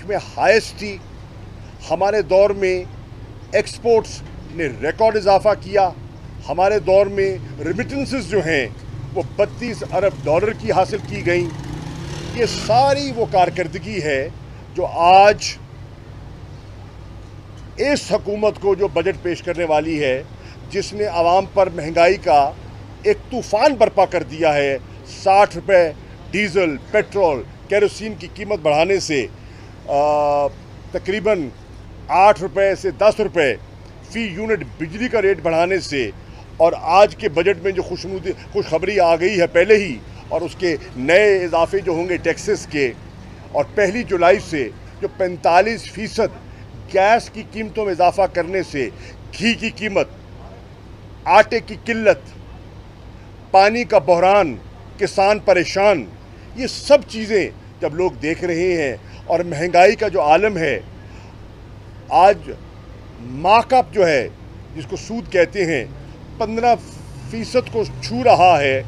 में हाईएस्ट थी। हमारे दौर में एक्सपोर्ट्स ने रिकॉर्ड इजाफा किया। हमारे दौर में रिमिटेंसेस जो हैं वो 32 अरब डॉलर की हासिल की गई। ये सारी वो कारकर्दगी है जो आज इस हुकूमत को जो बजट पेश करने वाली है, जिसने आवाम पर महंगाई का एक तूफ़ान बर्पा कर दिया है। 60 रुपये डीज़ल, पेट्रोल, केरोसिन की कीमत बढ़ाने से तकरीबन 8 रुपये से 10 रुपये फ़ी यूनिट बिजली का रेट बढ़ाने से, और आज के बजट में जो खुशखबरी आ गई है पहले ही, और उसके नए इजाफे जो होंगे टैक्सेस के, और 1 जुलाई से जो 45% गैस की कीमतों में इजाफा करने से घी की कीमत, आटे की किल्लत, पानी का बहरान, किसान परेशान, ये सब चीज़ें जब लोग देख रहे हैं और महंगाई का जो आलम है, आज मार्कअप जो है जिसको सूद कहते हैं 15% को छू रहा है,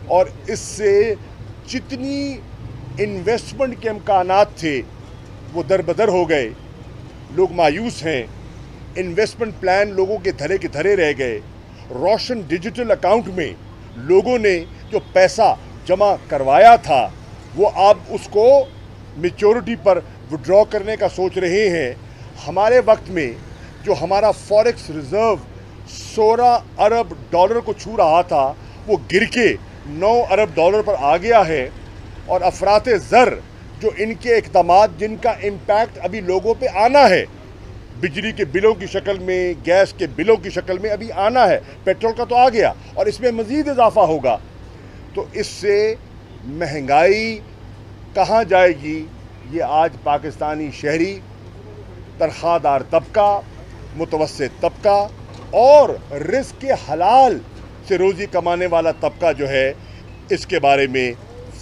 और इससे जितनी इन्वेस्टमेंट के इम्कानात थे वो दरबदर हो गए। लोग मायूस हैं। इन्वेस्टमेंट प्लान लोगों के धरे रह गए। रोशन डिजिटल अकाउंट में लोगों ने जो पैसा जमा करवाया था वो अब उसको मैच्योरिटी पर विड्रॉ करने का सोच रहे हैं। हमारे वक्त में जो हमारा फॉरेक्स रिज़र्व 16 अरब डॉलर को छू रहा था वो गिर के 9 अरब डॉलर पर आ गया है, और अफराते ज़र जो इनके इक़दामात जिनका इम्पैक्ट अभी लोगों पे आना है, बिजली के बिलों की शक्ल में, गैस के बिलों की शक्ल में अभी आना है, पेट्रोल का तो आ गया और इसमें मज़ीद इजाफा होगा, तो इससे महंगाई कहाँ जाएगी, ये आज पाकिस्तानी शहरी, तनख्वाहदार तबका, मुतवस्सित तबका और रिज़्क़ के हलाल से रोज़ी कमाने वाला तबका जो है इसके बारे में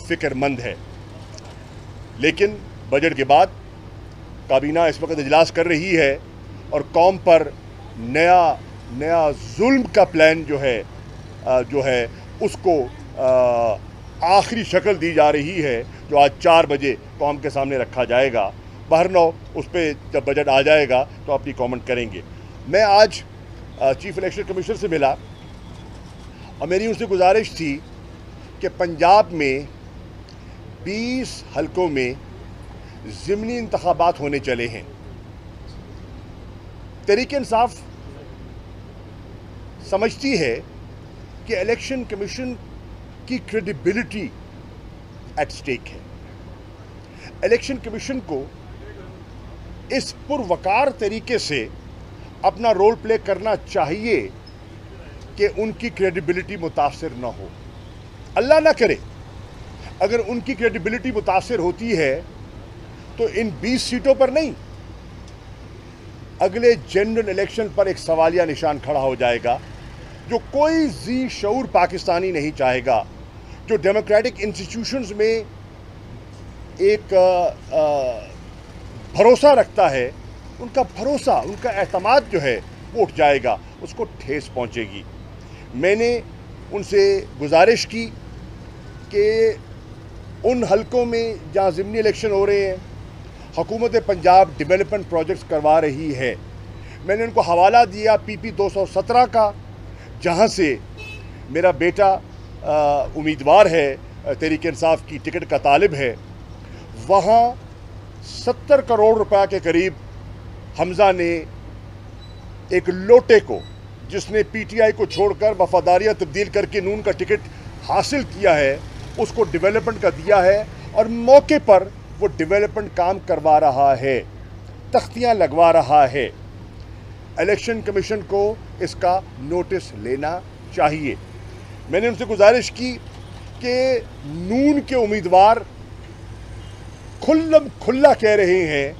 फ़िक्रमंद है। लेकिन बजट के बाद काबीना इस वक्त इजलास कर रही है और कौम पर नया जुल्म का प्लान जो है उसको आखिरी शक्ल दी जा रही है, जो आज 4 बजे कौम के सामने रखा जाएगा। बहरनौ उस पर जब बजट आ जाएगा तो अपनी कमेंट करेंगे। मैं आज चीफ इलेक्शन कमिश्नर से मिला और मेरी उनसे गुजारिश थी कि पंजाब में 20 हलकों में ज़िमनी इंतखाबात होने चले हैं। तहरीक-ए-इंसाफ समझती है कि इलेक्शन कमीशन की क्रेडिबिलिटी एट स्टेक है। इलेक्शन कमीशन को इस पुरवकार तरीके से अपना रोल प्ले करना चाहिए कि उनकी क्रेडिबिलिटी मुतासर न हो। अल्लाह ना करे अगर उनकी क्रेडिबिलिटी मुतासर होती है तो इन 20 सीटों पर नहीं, अगले जनरल इलेक्शन पर एक सवालिया निशान खड़ा हो जाएगा, जो कोई जी शऊर पाकिस्तानी नहीं चाहेगा, जो डेमोक्रेटिक इंस्टीट्यूशंस में एक भरोसा रखता है, उनका भरोसा, उनका एतमाद जो है वो उठ जाएगा, उसको ठेस पहुंचेगी। मैंने उनसे गुजारिश की कि उन हलकों में जहाँ ज़िमनी इलेक्शन हो रहे हैं, हुकूमत पंजाब डेवलपमेंट प्रोजेक्ट्स करवा रही है। मैंने उनको हवाला दिया PP 217 का, जहाँ से मेरा बेटा उम्मीदवार है, तहरीक-ए-इंसाफ की टिकट का तालिब है। वहाँ 70 करोड़ रुपए के करीब हमज़ा ने एक लोटे को, जिसने PTI को छोड़कर वफादारियाँ तब्दील करके नून का टिकट हासिल किया है, उसको डेवलपमेंट का दिया है, और मौके पर वो डेवलपमेंट काम करवा रहा है, तख्तियाँ लगवा रहा है। इलेक्शन कमीशन को इसका नोटिस लेना चाहिए। मैंने उनसे गुजारिश की कि नून के उम्मीदवार खुल्ला कह रहे हैं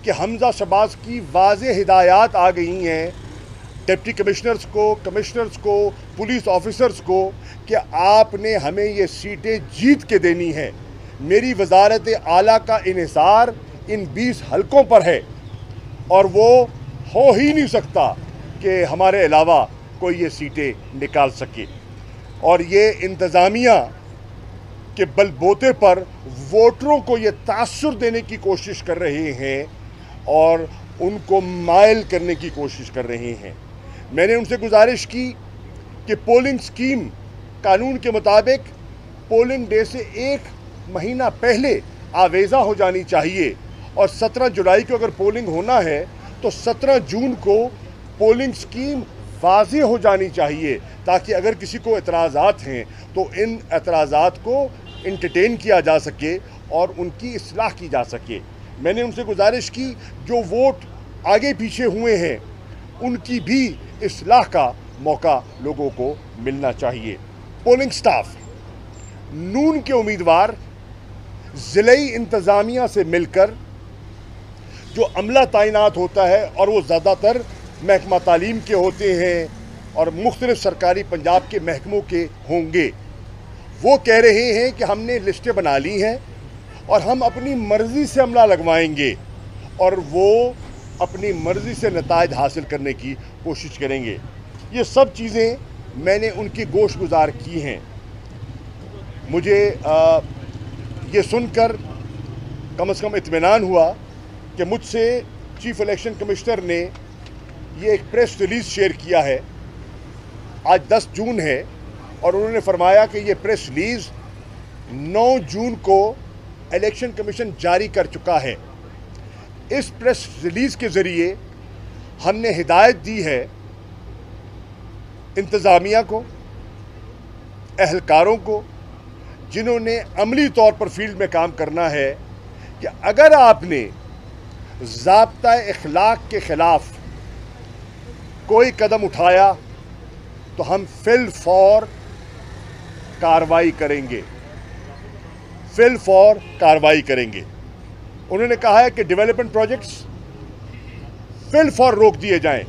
कि हमज़ा शहबाज की वाज़ेह हिदायत आ गई हैं डिप्टी कमिश्नर्स को, पुलिस ऑफिसर्स को, कि आपने हमें ये सीटें जीत के देनी है। मेरी वजारत आला का इन्हिसार इन 20 हलकों पर है और वो हो ही नहीं सकता कि हमारे अलावा कोई ये सीटें निकाल सके। और ये इंतज़ामिया के बलबूते पर वोटरों को ये तासुर देने की कोशिश कर रहे हैं और उनको मायल करने की कोशिश कर रहे हैं। मैंने उनसे गुजारिश की कि पोलिंग स्कीम कानून के मुताबिक पोलिंग डे से 1 महीना पहले आवेज़ा हो जानी चाहिए और 17 जुलाई को अगर पोलिंग होना है तो 17 जून को पोलिंग स्कीम वाज़ेह हो जानी चाहिए, ताकि अगर किसी को एतराज़ात हैं तो इन एतराज़ात को इंटरटेन किया जा सके और उनकी इस्लाह की जा सके। मैंने उनसे गुजारिश की जो वोट आगे पीछे हुए हैं उनकी भी इस्लाह का मौका लोगों को मिलना चाहिए। पोलिंग स्टाफ, नून के उम्मीदवार ज़िलई इंतज़ामिया से मिलकर जो अमला तैनात होता है और वो ज़्यादातर महकमा तालीम के होते हैं और मुख्तलिफ सरकारी पंजाब के महकमों के होंगे, वो कह रहे हैं कि हमने लिस्टें बना ली हैं और हम अपनी मर्ज़ी से अमला लगवाएंगे और वो अपनी मर्ज़ी से नताइज हासिल करने की कोशिश करेंगे। ये सब चीज़ें मैंने उनकी गोश गुजार की हैं। मुझे ये सुनकर कम से कम इत्मीनान हुआ कि मुझसे चीफ इलेक्शन कमिश्नर ने ये एक प्रेस रिलीज़ शेयर किया है। आज 10 जून है और उन्होंने फरमाया कि ये प्रेस रिलीज़ 9 जून को इलेक्शन कमीशन जारी कर चुका है। इस प्रेस रिलीज़ के ज़रिए हमने हिदायत दी है इंतज़ामिया को, एहलकारों को जिन्होंने अमली तौर पर फील्ड में काम करना है, कि अगर आपने ज़ाब्ता इखलाक के ख़िलाफ़ कोई कदम उठाया तो हम फिल फौर कार्रवाई करेंगे, फिल फौर कार्रवाई करेंगे। उन्होंने कहा है कि डेवलपमेंट प्रोजेक्ट्स फिल फौर रोक दिए जाएं,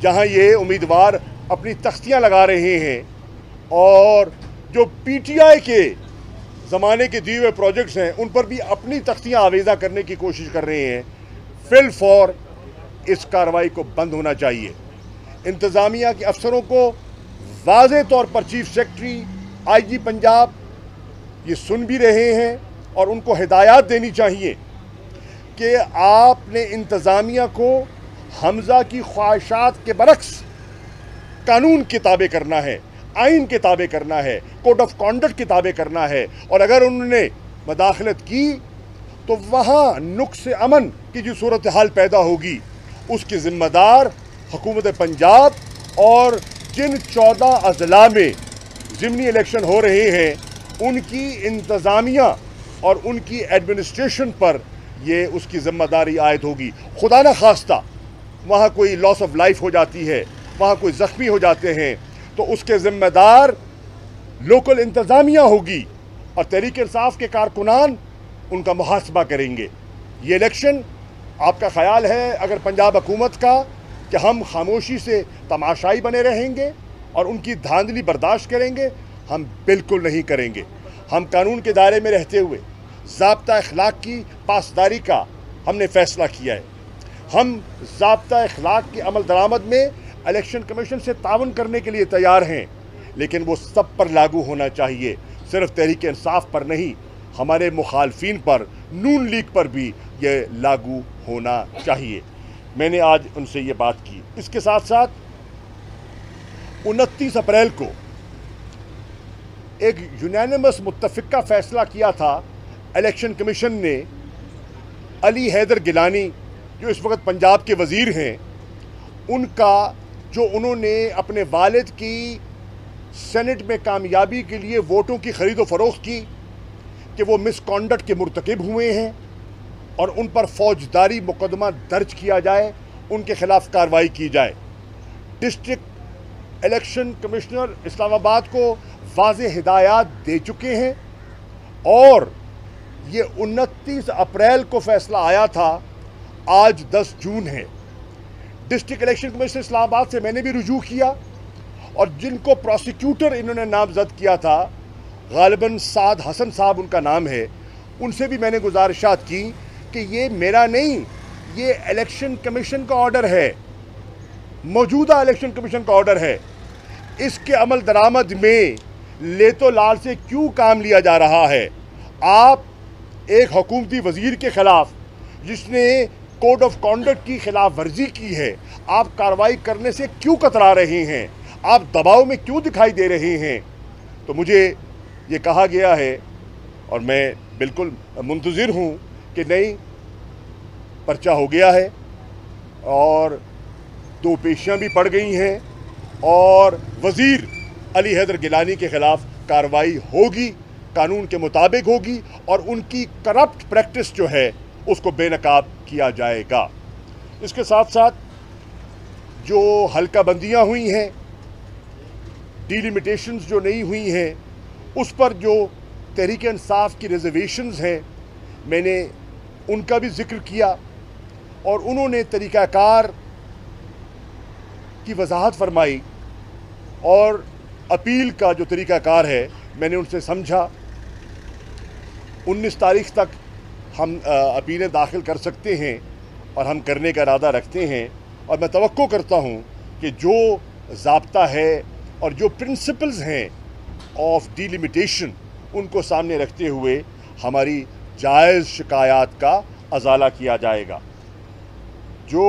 जहां ये उम्मीदवार अपनी तख्तियां लगा रहे हैं और जो पीटीआई के ज़माने के दिए हुए प्रोजेक्ट्स हैं उन पर भी अपनी तख्तियां आवेज़ा करने की कोशिश कर रहे हैं। फिल फौर इस कार्रवाई को बंद होना चाहिए। इंतज़ामिया के अफसरों को वाज़े तौर पर चीफ सेक्रेटरी, आईजी पंजाब ये सुन भी रहे हैं और उनको हिदायत देनी चाहिए कि आपने इंतज़ामिया को हमज़ा की ख्वाहिशात के बरक्स कानून की ताबे करना है, आइन के ताबे करना है, कोड ऑफ कॉन्डक्ट की ताबे करना है, और अगर उन्होंने मदाखलत की तो वहाँ नुक्स अमन की जो सूरत हाल पैदा होगी उसकी ज़िम्मेदार हुकूमत पंजाब और जिन 14 अज़ला में ज़िमनी इलेक्शन हो रहे हैं उनकी इंतज़ामिया और उनकी एडमिनिस्ट्रेशन पर ये उसकी ज़िम्मेदारी आयद होगी। खुदा न खास्ता वहाँ कोई लॉस ऑफ लाइफ हो जाती है, वहाँ कोई ज़ख्मी हो जाते हैं तो उसके ज़िम्मेदार लोकल इंतज़ामिया होगी और तहरीक इंसाफ के कारकुनान उनका मुहासबा करेंगे। ये इलेक्शन आपका ख्याल है अगर पंजाब हुकूमत का कि हम खामोशी से तमाशाई बने रहेंगे और उनकी धांधली बर्दाश्त करेंगे? हम बिल्कुल नहीं करेंगे। हम कानून के दायरे में रहते हुए ज़ाब्ता अखलाक की पासदारी का हमने फ़ैसला किया है। हम ज़ाब्ता अखलाक की अमल दरामद में इलेक्शन कमीशन से तावन करने के लिए तैयार हैं, लेकिन वो सब पर लागू होना चाहिए, सिर्फ तहरीक इंसाफ पर नहीं, हमारे मुखालफिन पर, नून लीग पर भी ये लागू होना चाहिए। मैंने आज उनसे ये बात की। इसके साथ साथ 29 अप्रैल को एक यूनानिमस मुत्तफ़िका फ़ैसला किया था इलेक्शन कमीशन ने। अली हैदर गिलानी जो इस वक्त पंजाब के वज़ीर हैं, उनका जो उन्होंने अपने वालिद की सेनेट में कामयाबी के लिए वोटों की ख़रीद व फ़रोख्त की कि वो मिसकॉन्डक्ट के मुर्तकिब हुए हैं और उन पर फ़ौजदारी मुकदमा दर्ज किया जाए, उनके ख़िलाफ़ कार्रवाई की जाए। डिस्ट्रिक्ट इलेक्शन कमिश्नर इस्लामाबाद को वाज़ेह हिदायत दे चुके हैं और ये 29 अप्रैल को फ़ैसला आया था, आज 10 जून है। डिस्ट्रिक्ट इलेक्शन कमिश्नर इस्लामाबाद से मैंने भी रुजू किया और जिनको प्रोसिक्यूटर इन्होंने नामजद किया था, गालिबन साद हसन साहब उनका नाम है, उनसे भी मैंने गुजारिशात की कि ये मेरा नहीं, ये इलेक्शन कमीशन का ऑर्डर है, मौजूदा इलेक्शन कमीशन का ऑर्डर है। इसके अमल दरामद में लेतो लाल से क्यों काम लिया जा रहा है? आप एक हुकूमती वजीर के खिलाफ जिसने कोड ऑफ कॉन्डक्ट की खिलाफ वर्जी की है, आप कार्रवाई करने से क्यों कतरा रहे हैं? आप दबाव में क्यों दिखाई दे रहे हैं? तो मुझे ये कहा गया है और मैं बिल्कुल मुंतज़िर हूँ कि नहीं, पर्चा हो गया है और 2 पेशियाँ भी पड़ गई हैं और वज़ीर अली हैदर गिलानी के ख़िलाफ़ कार्रवाई होगी, कानून के मुताबिक होगी और उनकी करप्ट प्रैक्टिस जो है उसको बेनकाब किया जाएगा। इसके साथ साथ जो हल्का बंदियाँ हुई हैं, डिलिमिटेशंस जो नहीं हुई हैं, उस पर जो तहरीक इंसाफ की रिजर्वेशंस हैं, मैंने उनका भी जिक्र किया और उन्होंने तरीक़ाकार की वजाहत फरमाई और अपील का जो तरीक़ाकार है मैंने उनसे समझा। 19 तारीख तक हम अपीलें दाखिल कर सकते हैं और हम करने का इरादा रखते हैं और मैं तवक्को करता हूं कि जो ज़ाब्ता है और जो प्रिंसिपल्स हैं ऑफ डिलिमिटेशन उनको सामने रखते हुए हमारी जायज़ शिकायत का अजाला किया जाएगा। जो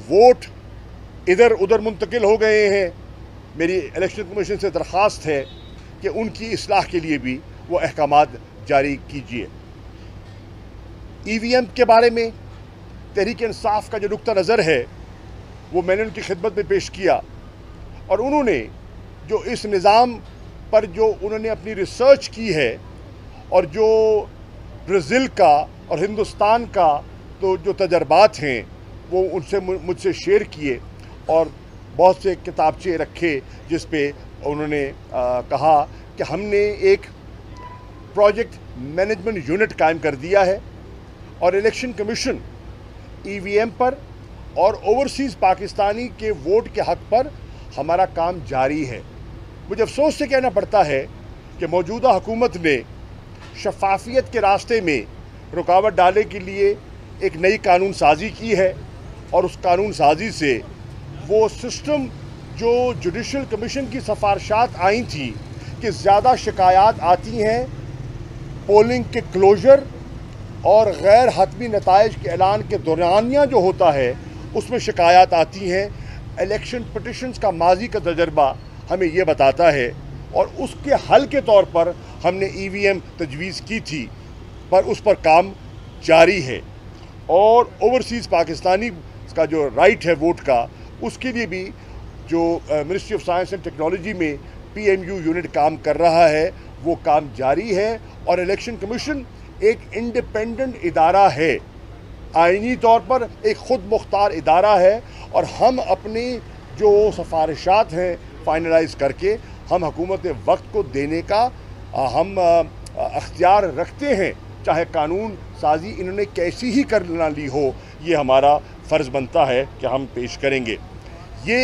वोट इधर उधर मुंतकिल हो गए हैं, मेरी इलेक्शन कमीशन से दरख्वास्त है कि उनकी इस्लाह के लिए भी वो अहकामात जारी कीजिए। EVM के बारे में तहरीक इंसाफ का जो नुक्ता नज़र है वो मैंने उनकी खिदमत में पेश किया और उन्होंने जो इस निज़ाम पर जो उन्होंने अपनी रिसर्च की है और जो ब्राज़ील का और हिंदुस्तान का तो जो तजर्बात हैं वो उनसे मुझसे शेयर किए और बहुत से किताबचे रखे जिस पे उन्होंने कहा कि हमने एक प्रोजेक्ट मैनेजमेंट यूनिट कायम कर दिया है और इलेक्शन कमीशन EVM पर और ओवरसीज़ पाकिस्तानी के वोट के हक़ पर हमारा काम जारी है। मुझे अफसोस से कहना पड़ता है कि मौजूदा हुकूमत ने शफाफियत के रास्ते में रुकावट डालने के लिए एक नई कानून साजी की है और उस कानून साजी से वो सिस्टम जो जुडिशल कमीशन की सिफारिशात आई थी कि ज़्यादा शिकायत आती हैं पोलिंग के क्लोजर और गैर हतमी नताइज के ऐलान के दौरानिया जो होता है उसमें शिकायत आती हैं। इलेक्शन पटिशन्स का माजी का तजर्बा हमें ये बताता है और उसके हल के तौर पर हमने EVM तजवीज़ की थी पर उस पर काम जारी है और ओवरसीज़ पाकिस्तानी का जो राइट है वोट का उसके लिए भी जो ministry of science and technology में PMU यूनिट काम कर रहा है वो काम जारी है और इलेक्शन कमीशन एक इंडिपेंडेंट इदारा है, आईनी तौर पर एक ख़ुद मुख्तार इदारा है और हम अपनी जो सिफारिशात हैं फाइनलाइज करके हम हुकूमत वक्त को देने का हम अख्तियार रखते हैं, चाहे कानून साजी इन्होंने कैसी ही कर ना ली हो, ये हमारा फ़र्ज़ बनता है कि हम पेश करेंगे। ये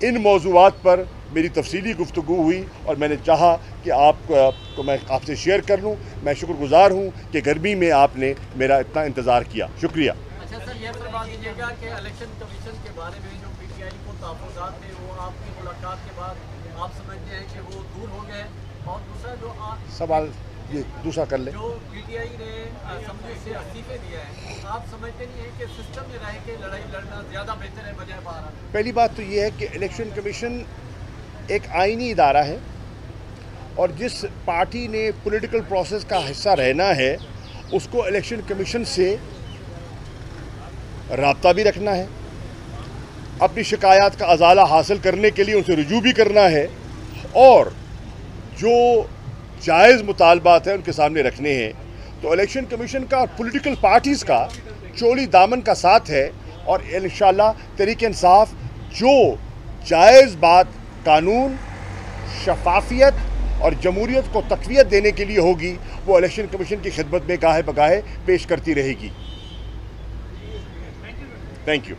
इन मौज़ूआत पर मेरी तफसीली गुफ्तगू हुई और मैंने चाहा कि आपको मैं आपसे शेयर कर लूँ। मैं शुक्रगुज़ार हूँ कि गर्मी में आपने मेरा इतना इंतज़ार किया, शुक्रिया। अच्छा सर, ये फरमा दीजिएगा कि इलेक्शन कमीशन के बारे में जो PTI को तहफ़्फ़ुज़ात थे वो आपकी मुलाकात के बाद आप समझते हैं कि वो दूर हो गए? और दूसरा जो सवाल ये दूसरा कर ले, जो PTI ने असम्बली से इस्तीफे दिए हैं, आप समझते नहीं हैं कि सिस्टम में रह के लड़ाई लड़ना ज़्यादा बेहतर है बजाय बाहर? पहली बात तो ये है कि इलेक्शन कमीशन एक आईनी इदारा है और जिस पार्टी ने पॉलिटिकल प्रोसेस का हिस्सा रहना है उसको इलेक्शन कमीशन से राब्ता भी रखना है, अपनी शिकायत का अजाला हासिल करने के लिए उनसे रुजू भी करना है और जो जायज़ मुतालबात हैं उनके सामने रखने हैं। तो इलेक्शन कमीशन का पॉलिटिकल पार्टीज़ का चोली दामन का साथ है और इंशाअल्लाह तहरीक इंसाफ जो जायज़ बात कानून, शफाफियत और जमहूरियत को तक़वियत देने के लिए होगी वो इलेक्शन कमीशन की खिदमत में गाहे बगाहे पेश करती रहेगी। Thank you.